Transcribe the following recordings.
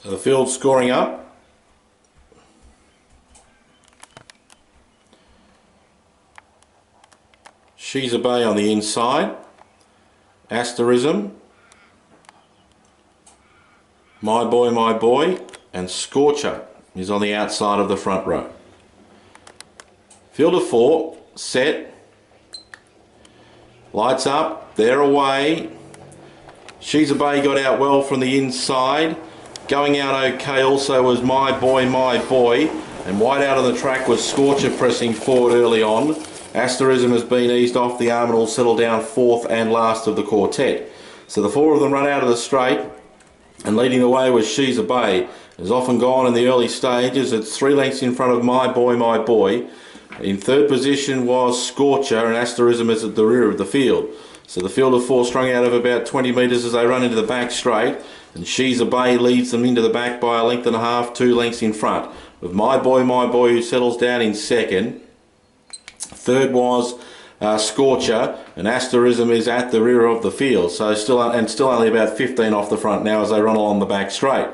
So the field's scoring up. She's a Bay on the inside. Asterism, My Boy, and Scorcher is on the outside of the front row. Field of 4, set, lights up, they're away. She's a Bay got out well from the inside. Going out okay also was My Boy, and wide out of the track was Scorcher pressing forward early on. Asterism has been eased off the arm and will settle down fourth and last of the quartet. So the 4 of them run out of the straight, and leading the way was She's a Bay. Has often gone in the early stages. It's 3 lengths in front of My Boy. In third position was Scorcher, and Asterism is at the rear of the field. So the field of 4 strung out of about 20 metres as they run into the back straight, and She's a Bay leads them into the back by a length and a half, 2 lengths in front of My Boy who settles down in second. Third was Scorcher, and Asterism is at the rear of the field, so still only about 15 off the front now as they run along the back straight.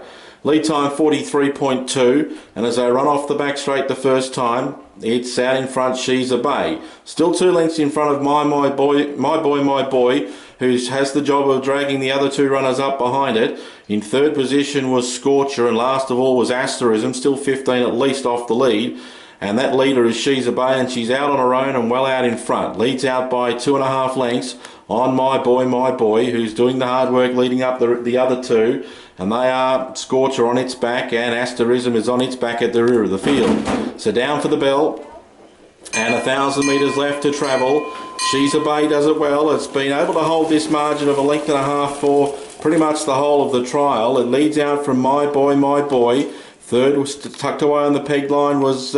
Lead time 43.2, and as they run off the back straight the first time, it's out in front She's a Bay. Still 2 lengths in front of My Boy, who has the job of dragging the other 2 runners up behind it. In third position was Scorcher, and last of all was Asterism, still 15 at least off the lead. And that leader is She's a Bay, and she's out on her own and well out in front. Leads out by 2.5 lengths on My Boy, who's doing the hard work leading up the other 2. And they are Scorcher on its back, and Asterism is on its back at the rear of the field. So down for the bell, and 1,000 metres left to travel. She's a Bay does it well. It's been able to hold this margin of a length and a half for pretty much the whole of the trial. It leads out from My Boy. Third was tucked away on the peg line was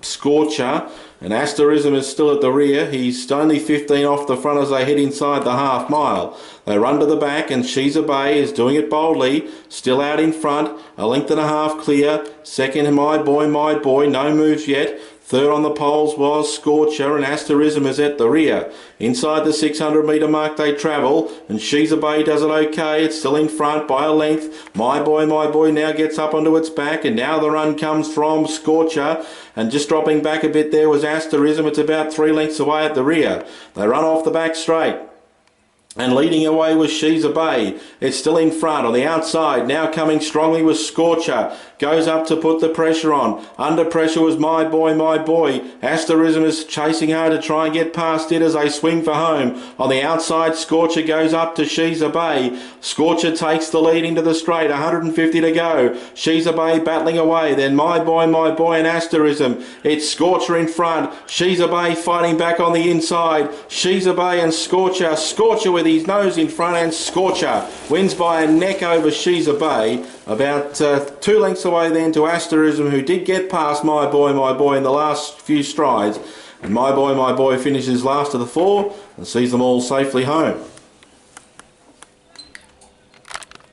Scorcher, and Asterism is still at the rear. He's only 15 off the front as they head inside the half mile. They run to the back, and She's a Bay is doing it boldly, still out in front, a length and a half clear. Second, My Boy, no moves yet. Third on the poles was Scorcher, and Asterism is at the rear. Inside the 600 metre mark they travel, and She's a Bay does it okay. It's still in front by a length. My Boy now gets up onto its back, and now the run comes from Scorcher, and just dropping back a bit there was Asterism. It's about 3 lengths away at the rear. They run off the back straight, and leading away was She's a Bay. It's still in front on the outside. Now coming strongly was Scorcher. Goes up to put the pressure on. Under pressure was My Boy. Asterism is chasing hard to try and get past it as they swing for home. On the outside, Scorcher goes up to She's a Bay. Scorcher takes the lead into the straight. 150 to go. She's a Bay battling away. Then My Boy and Asterism. It's Scorcher in front. She's a Bay fighting back on the inside. She's a Bay and Scorcher. Scorcher with his nose in front, and Scorcher wins by a neck over She's a Bay. About 2 lengths away then to Asterism, who did get past My Boy in the last few strides. And My Boy finishes last of the 4 and sees them all safely home.